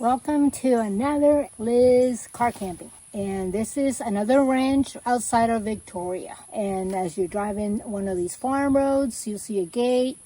Welcome to another Liz car camping. And this is another ranch outside of Victoria. And as you're driving one of these farm roads, you'll see a gate.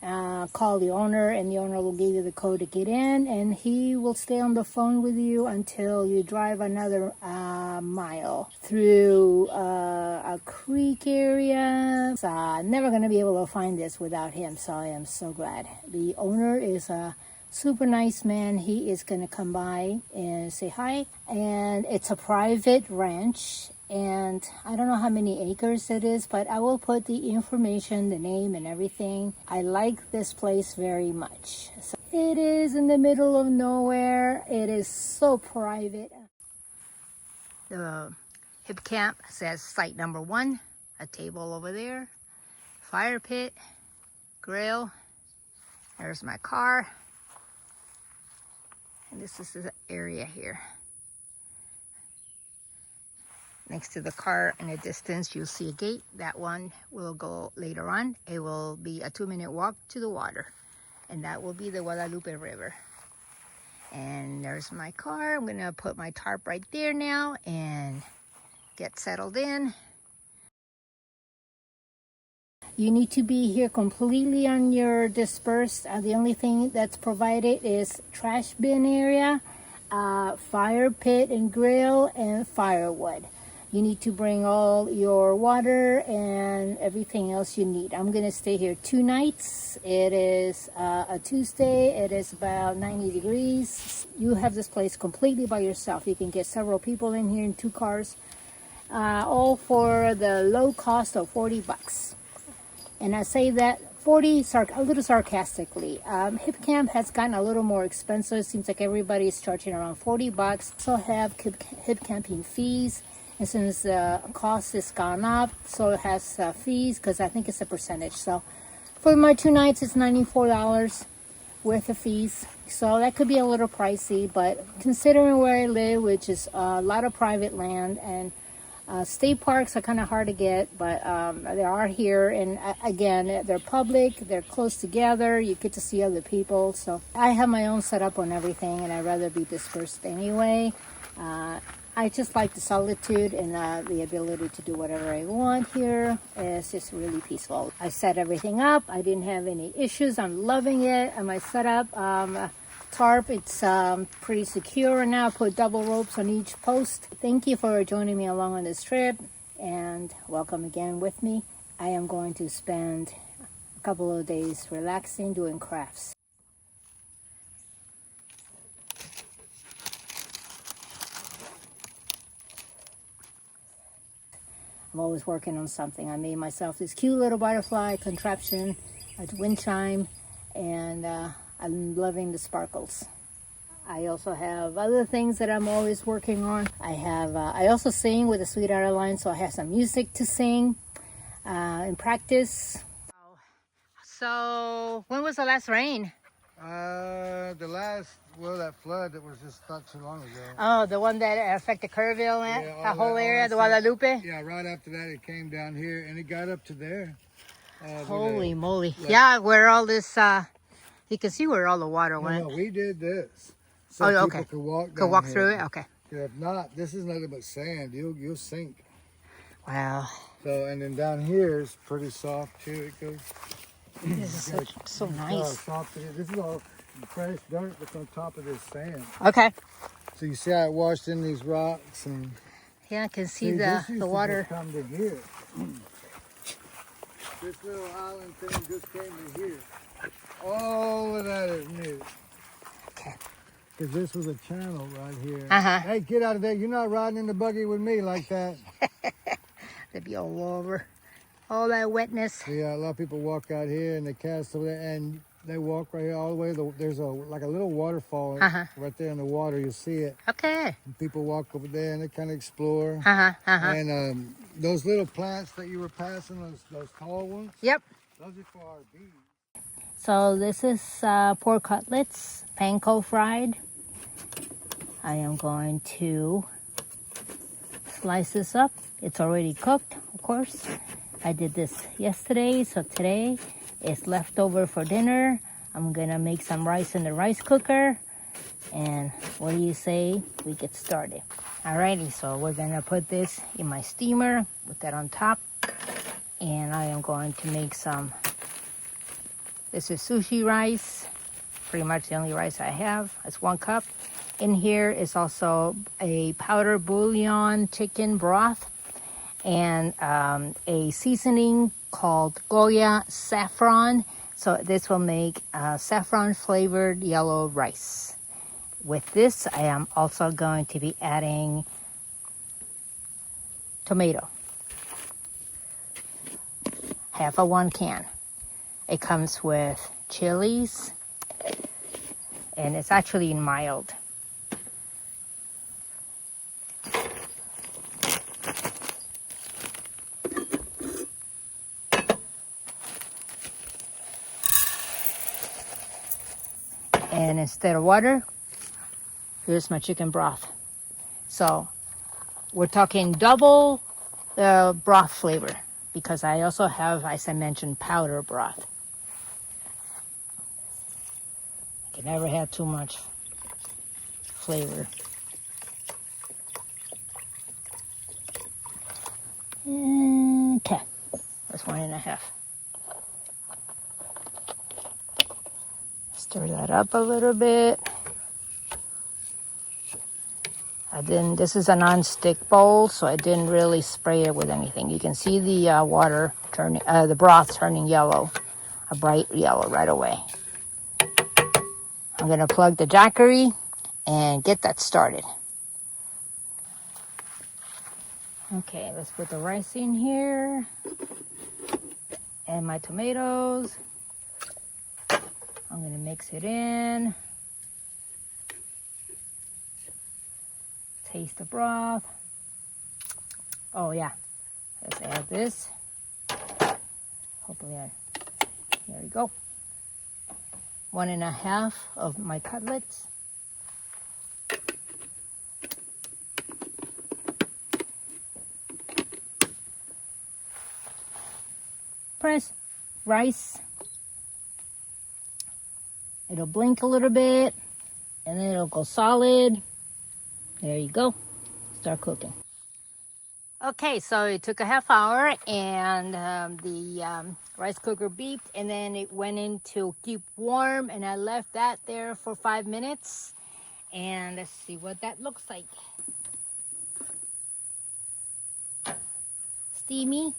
Call the owner and the owner will give you the code to get in, and he will stay on the phone with you until you drive another mile through a creek area. So never going to be able to find this without him, so I am so glad. The owner is a super nice man. He is going to come by and say hi, and it's a private ranch. And I don't know how many acres it is, but I will put the information, the name and everything. I like this place very much. So it is in the middle of nowhere. It is so private. The Hipcamp says site number 1, a table over there, fire pit, grill. There's my car. And this is the area here. Next to the car in the distance, you'll see a gate. That one will go later on. It will be a 2-minute walk to the water. And that will be the Guadalupe River. And there's my car. I'm gonna put my tarp right there now and get settled in. You need to be here completely on your dispersed. The only thing that's provided is trash bin area, fire pit and grill, and firewood. You need to bring all your water and everything else you need. I'm gonna stay here 2 nights. It is a Tuesday. It is about 90 degrees. You have this place completely by yourself. You can get several people in here in 2 cars, all for the low cost of $40. And I say that 40 a little sarcastically. Hipcamp has gotten a little more expensive. It seems like everybody is charging around $40. Also have hipcamping fees. And since the cost has gone up, so it has fees, because I think it's a percentage. So for my 2 nights, it's $94 worth of fees. So that could be a little pricey, but considering where I live, which is a lot of private land, and state parks are kind of hard to get, but they are here. And again, they're public, they're close together, you get to see other people. So I have my own setup on everything, and I'd rather be dispersed anyway. I just like the solitude and the ability to do whatever I want here. It's just really peaceful. I set everything up. I didn't have any issues. I'm loving it. And my setup, tarp, it's pretty secure now. I put double ropes on each post. Thank you for joining me along on this trip, and welcome again with me. I am going to spend a couple of days relaxing, doing crafts. I'm always working on something. I made myself this cute little butterfly contraption, a wind chime, and I'm loving the sparkles. I also have other things that I'm always working on. I also sing with the Sweetheart Alliance, so I have some music to sing in practice. So when was the last rain? That flood that was just not too long ago. Oh, the one that affected Kerrville, that whole area, the Guadalupe? Yeah, right after that it came down here and it got up to there. Holy moly. Yeah, where all this, you can see where all the water went. No, we did this. So okay. People could walk through it? Okay. If not, this is nothing but sand. You'll sink. Wow. So, and then down here is pretty soft too. It goes. This is so nice. Soft it is. This is all fresh dirt that's on top of this sand. Okay. So you see how it washed in these rocks, and yeah, I can see the water. Come to here. This little island thing just came to here. All of that is new. Okay. Because this was a channel right here. Uh-huh. Hey, get out of there. You're not riding in the buggy with me like that. They'd be all over. All that wetness. Yeah, a lot of people walk out here and they cast over there, and they walk right here all the way. There's like a little waterfall right there in the water. You'll see it. Okay. And people walk over there and they kind of explore. And those little plants that you were passing, those tall ones. Yep. Those are for our bees. So this is pork cutlets, panko fried. I am going to slice this up. It's already cooked, of course. I did this yesterday, so today it's leftover for dinner. I'm gonna make some rice in the rice cooker, And what do you say we get started? Alrighty, so we're gonna put this in my steamer, put that on top, and I am going to make some, this is sushi rice, pretty much the only rice I have. It's 1 cup. In here is also a powder bouillon chicken broth and a seasoning called Goya saffron. So this will make saffron flavored yellow rice. With this, I am also going to be adding tomato. Half of 1 can. It comes with chilies, and it's actually mild. And instead of water, here's my chicken broth. So we're talking double the broth flavor because I also have, as I mentioned, powder broth. You can never have too much flavor. Okay, that's 1.5. Stir that up a little bit. This is a non-stick bowl, so I didn't really spray it with anything. You can see the water turning, the broth turning yellow, a bright yellow right away. I'm gonna plug the jackery and get that started. Okay, let's put the rice in here and my tomatoes. I'm gonna mix it in. Taste the broth. Oh yeah, let's add this. Hopefully there we go. 1.5 of my cutlets. Press rice. It'll blink a little bit and then it'll go solid. There you go. Start cooking. Okay, so it took a half hour and the rice cooker beeped and then it went in to keep warm and I left that there for 5 minutes. And let's see what that looks like. Steamy.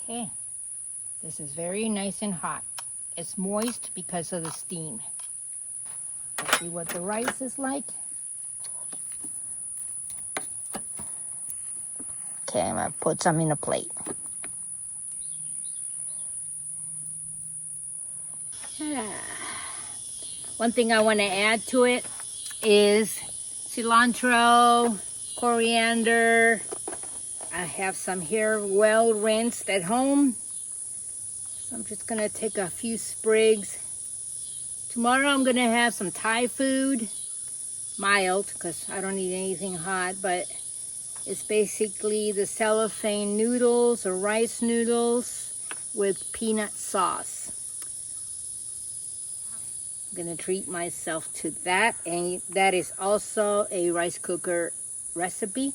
Okay, this is very nice and hot. It's moist because of the steam. Let's see what the rice is like. Okay, I'm gonna put some in a plate. One thing I want to add to it is cilantro, coriander. I have some here well rinsed at home. So I'm just gonna take a few sprigs. Tomorrow I'm gonna have some Thai food, mild, because I don't eat anything hot, but it's basically the cellophane noodles or rice noodles with peanut sauce. I'm gonna treat myself to that, and that is also a rice cooker recipe.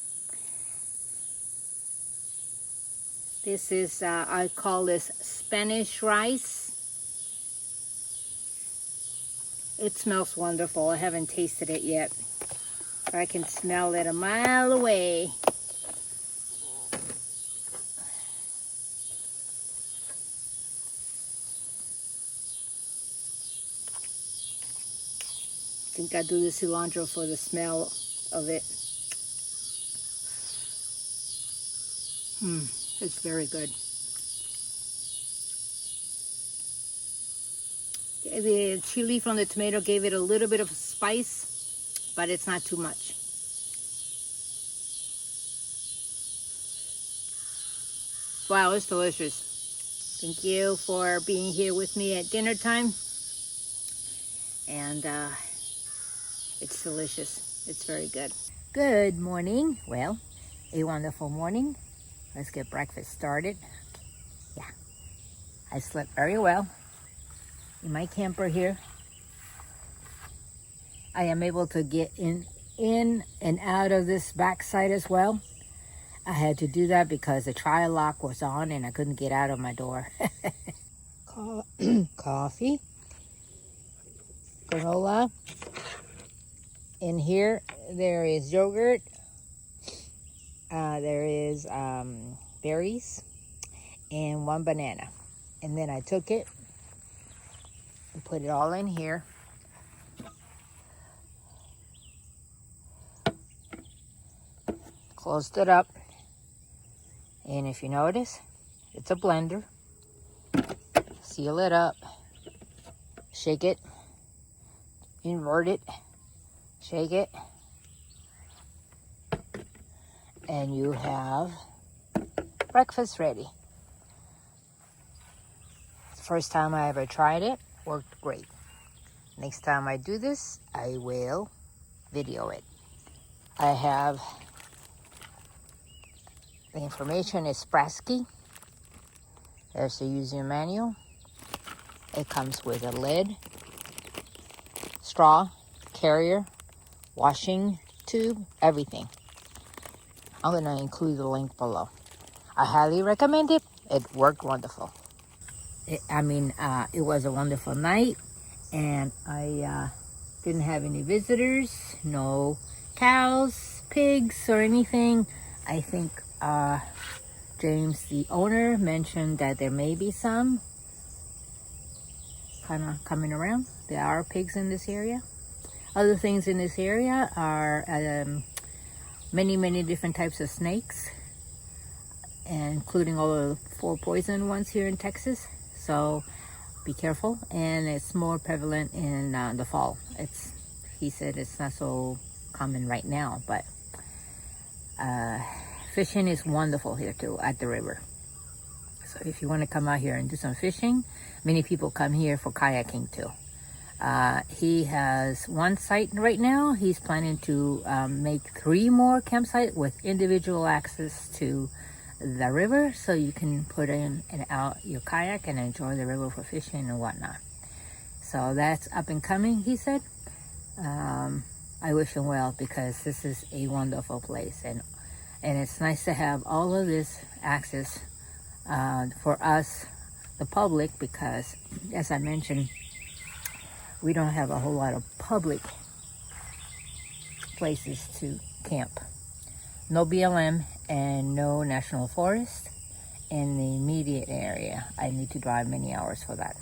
This is, I call this Spanish rice. It smells wonderful. I haven't tasted it yet, but I can smell it a mile away. I think I do the cilantro for the smell of it. It's very good. The chili from the tomato gave it a little bit of spice, but it's not too much. Wow, it's delicious. Thank you for being here with me at dinner time. And it's delicious. It's very good. Good morning. Well, a wonderful morning. Let's get breakfast started. Yeah, I slept very well in my camper here. I am able to get in and out of this backside as well. I had to do that because the trial lock was on and I couldn't get out of my door. Coffee, granola. In here, there is yogurt. There is berries and 1 banana. And then I took it and put it all in here. Closed it up. And if you notice, it's a blender. Seal it up. Shake it. Invert it. Shake it. And you have breakfast ready. It's the first time I ever tried it. Worked great. Next time I do this, I will video it. I have the information is Prasky. There's the user manual. It comes with a lid, straw, carrier, washing tube, everything. I'm going to include the link below. I highly recommend it. It worked wonderful. It was a wonderful night, and I didn't have any visitors, no cows, pigs, or anything. I think James, the owner, mentioned that there may be some kind of coming around. There are pigs in this area. Other things in this area are many different types of snakes, including all of the 4 poison ones here in Texas. So be careful, and it's more prevalent in the fall. He said it's not so common right now, but fishing is wonderful here too at the river. So if you want to come out here and do some fishing, many people come here for kayaking too. He has 1 site right now. He's planning to make 3 more campsites with individual access to the river, so you can put in and out your kayak and enjoy the river for fishing and whatnot. So that's up and coming, he said. I wish him well, because this is a wonderful place, and it's nice to have all of this access for us, the public, because as I mentioned, we don't have a whole lot of public places to camp. No BLM and no national forest in the immediate area. I need to drive many hours for that.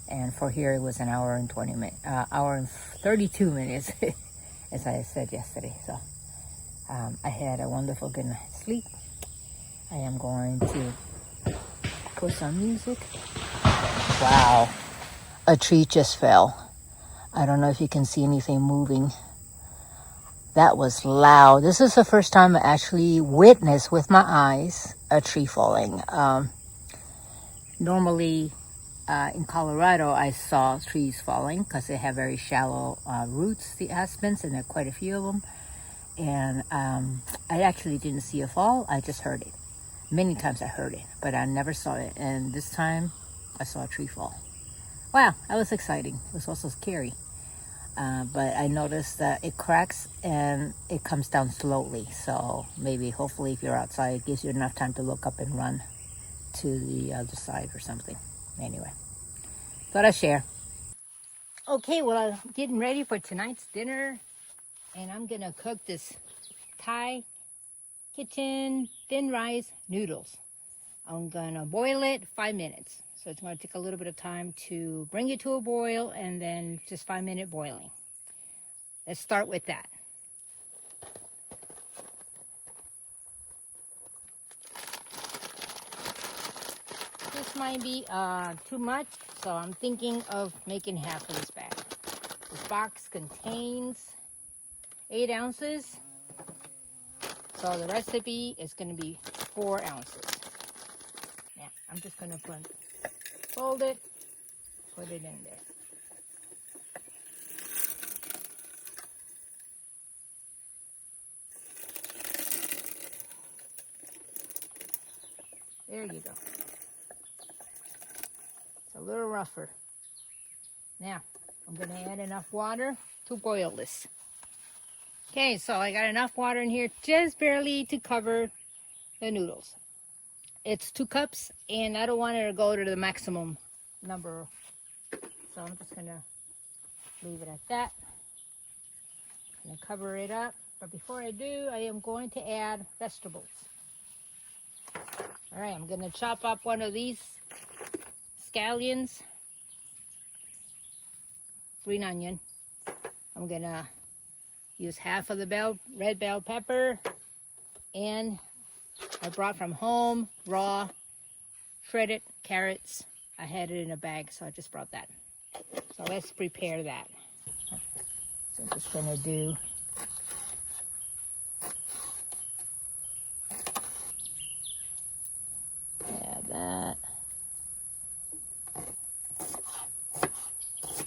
And for here, it was an hour and 32 minutes, as I said yesterday. So I had a wonderful good night's sleep. I am going to put some music. Wow. A tree just fell. I don't know if you can see anything moving. That was loud. This is the first time I actually witnessed with my eyes a tree falling. Normally in Colorado, I saw trees falling because they have very shallow roots, the aspens, and there are quite a few of them. And I actually didn't see a fall. I just heard it. Many times I heard it, but I never saw it. And this time I saw a tree fall. Wow, that was exciting. It was also scary. But I noticed that it cracks and it comes down slowly. So maybe, hopefully, if you're outside, it gives you enough time to look up and run to the other side or something. Anyway, thought I'd share. Okay, well, I'm getting ready for tonight's dinner. And I'm going to cook this Thai kitchen thin rice noodles. I'm going to boil it 5 minutes. So it's going to take a little bit of time to bring it to a boil, and then just 5-minute boiling. Let's start with that. This might be too much, so I'm thinking of making half of this bag. This box contains 8 ounces. So the recipe is going to be 4 ounces. Now, I'm just going to fold it, put it in there. There you go. It's a little rougher. Now, I'm going to add enough water to boil this. Okay, so I got enough water in here just barely to cover the noodles. It's 2 cups, and I don't want it to go to the maximum number. So I'm just going to leave it at that. I'm going to cover it up. But before I do, I am going to add vegetables. All right, I'm going to chop up one of these scallions, green onion. I'm going to use half of the red bell pepper, and I brought from home raw shredded carrots. I had it in a bag, so I just brought that. So let's prepare that. So I'm just going to do that.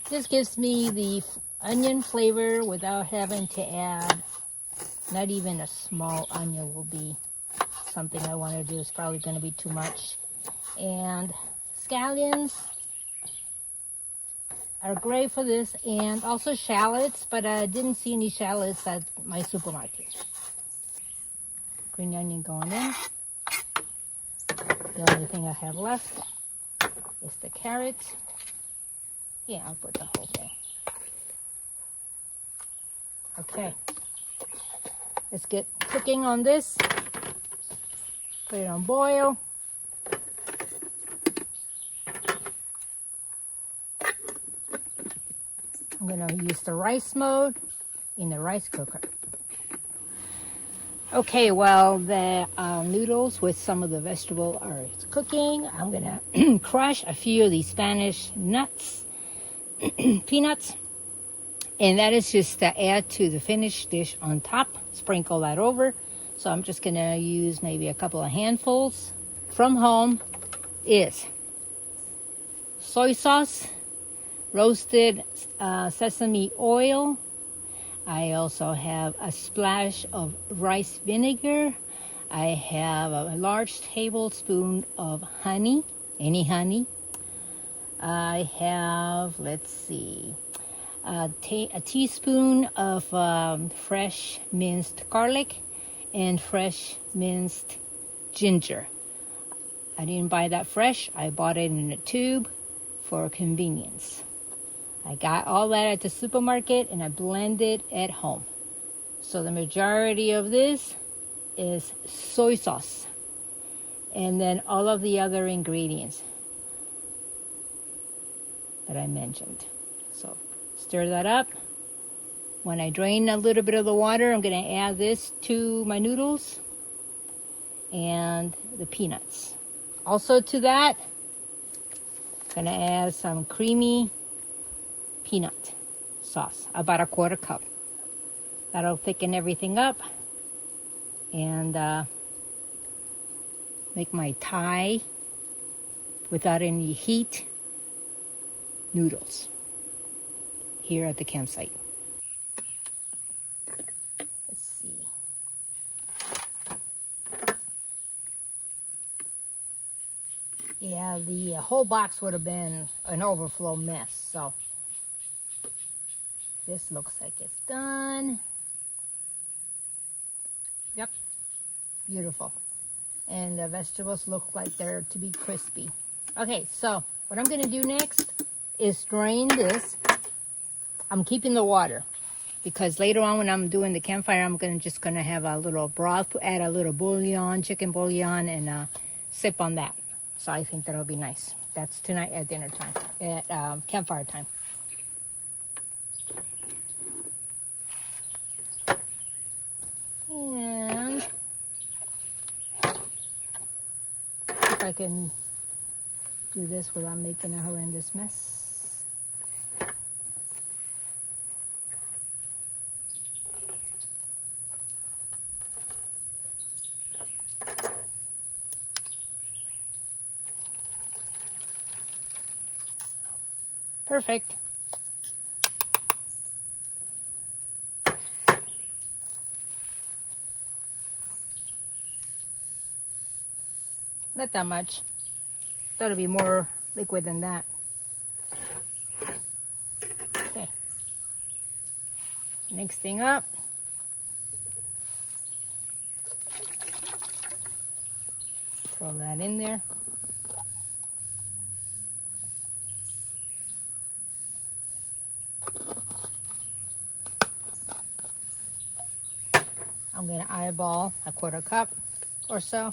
This gives me the onion flavor without having to add, not even a small onion will be something I want to do. It's probably going to be too much. And scallions are great for this, and also shallots, but I didn't see any shallots at my supermarket. Green onion going in. The only thing I have left is the carrots. Yeah, I'll put the whole thing. Okay. Let's get cooking on this. Put it on boil. I'm going to use the rice mode in the rice cooker. Okay, while the noodles with some of the vegetable are cooking, I'm going to crush a few of these Spanish nuts, peanuts, and that is just to add to the finished dish on top. Sprinkle that over. So I'm just going to use maybe a couple of handfuls. From home is soy sauce, roasted sesame oil. I also have a splash of rice vinegar. I have a large tablespoon of honey, any honey. I have, let's see, a teaspoon of fresh minced garlic and fresh minced ginger. I didn't buy that fresh. I bought it in a tube for convenience. I got all that at the supermarket and I blended at home. So the majority of this is soy sauce. And then all of the other ingredients that I mentioned. So stir that up. When I drain a little bit of the water, I'm going to add this to my noodles and the peanuts. Also to that, I'm going to add some creamy peanut sauce, about a 1/4 cup. That'll thicken everything up and make my Thai without any heat noodles here at the campsite. Let's see. Yeah, the whole box would have been an overflow mess, so this looks like it's done. Yep, beautiful. And the vegetables look like they're to be crispy. Okay, so what I'm going to do next is drain this. I'm keeping the water because later on when I'm doing the campfire, I'm just going to have a little broth, add a little bouillon, chicken bouillon, and sip on that. So I think that'll be nice. That's tonight at dinner time, at campfire time. And if I can do this without making a horrendous mess. Perfect. Not that much. Thought it'd be more liquid than that. Okay. Next thing up. Throw that in there. I'm going to eyeball a 1/4 cup or so.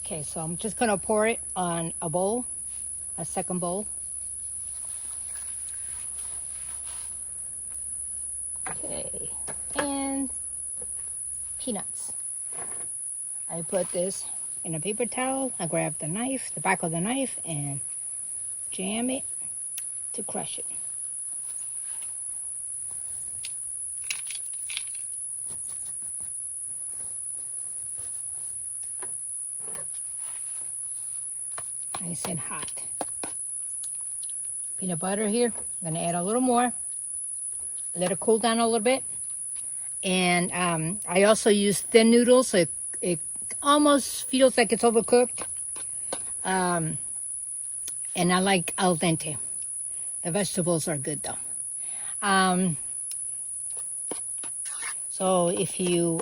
Okay, so I'm just going to pour it on a bowl, a second bowl. Okay, and peanuts. I put this in a paper towel. I grab the knife, the back of the knife, and jam it to crush it. Nice and hot. Peanut butter here. I'm gonna add a little more. Let it cool down a little bit. And I also use thin noodles, so it almost feels like it's overcooked. And I like al dente. The vegetables are good though. So if you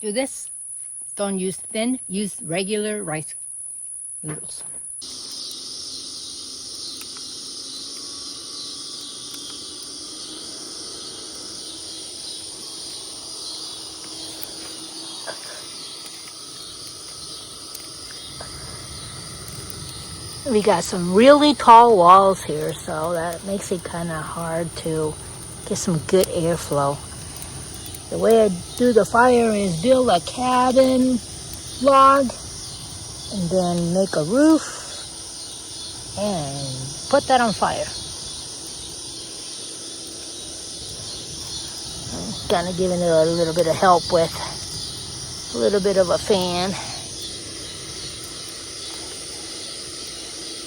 do this, don't use thin, use regular rice noodles. We got some really tall walls here, so that makes it kind of hard to get some good airflow. The way I do the fire is build a cabin log and then make a roof and put that on fire. I'm kind of giving it a little bit of help with a little bit of a fan.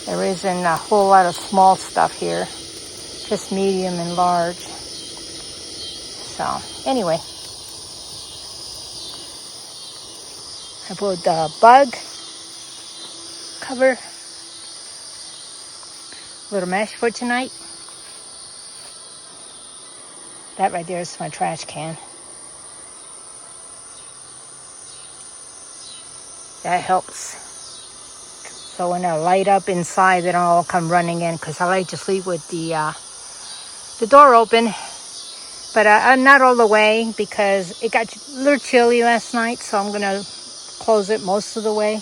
There isn't a whole lot of small stuff here, just medium and large. So anyway, I put the bug cover, little mesh for tonight. That right there is my trash can. That helps. So when I light up inside, they don't all come running in, because I like to sleep with the door open, but not all the way, because it got a little chilly last night. So I'm gonna close it most of the way.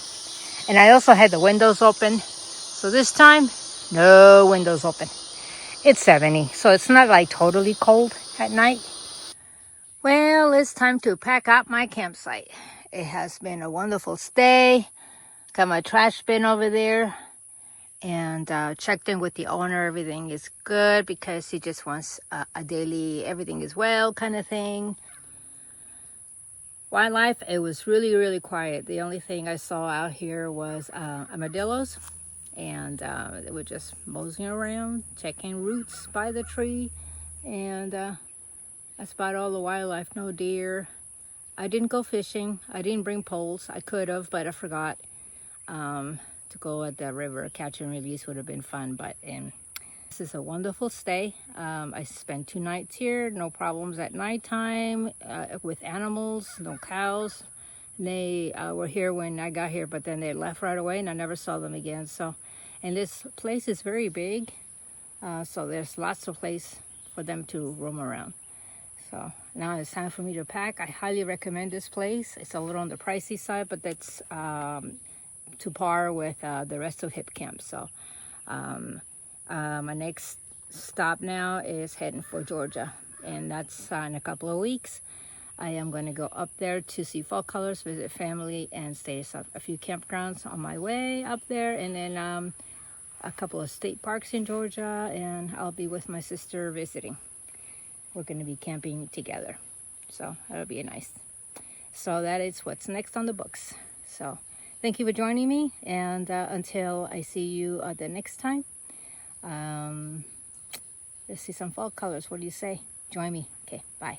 And I also had the windows open. So this time, no windows open. It's 70, so it's not like totally cold at night. Well, it's time to pack up my campsite. It has been a wonderful stay. Got my trash bin over there, and checked in with the owner. Everything is good, because he just wants a daily everything is well kind of thing. Wildlife, it was really, really quiet. The only thing I saw out here was armadillos, and they were just moseying around, checking roots by the tree, and that's about all the wildlife. No deer. I didn't go fishing. I didn't bring poles. I could have, but I forgot. To go at the river, catch and release would have been fun, but this is a wonderful stay. I spent 2 nights here, no problems at nighttime with animals, no cows. They were here when I got here, but then they left right away, and I never saw them again. So, and this place is very big, so there's lots of place for them to roam around. So now it's time for me to pack. I highly recommend this place. It's a little on the pricey side, but that's to par with the rest of Hipcamp. So my next stop now is heading for Georgia, and that's in a couple of weeks. I am going to go up there to see fall colors, visit family, and stay at a few campgrounds on my way up there, and then a couple of state parks in Georgia, and I'll be with my sister visiting. We're going to be camping together, so that'll be nice. So that is what's next on the books. So thank you for joining me, and until I see you the next time, let's see some fall colors. What do you say? Join me. Okay, bye.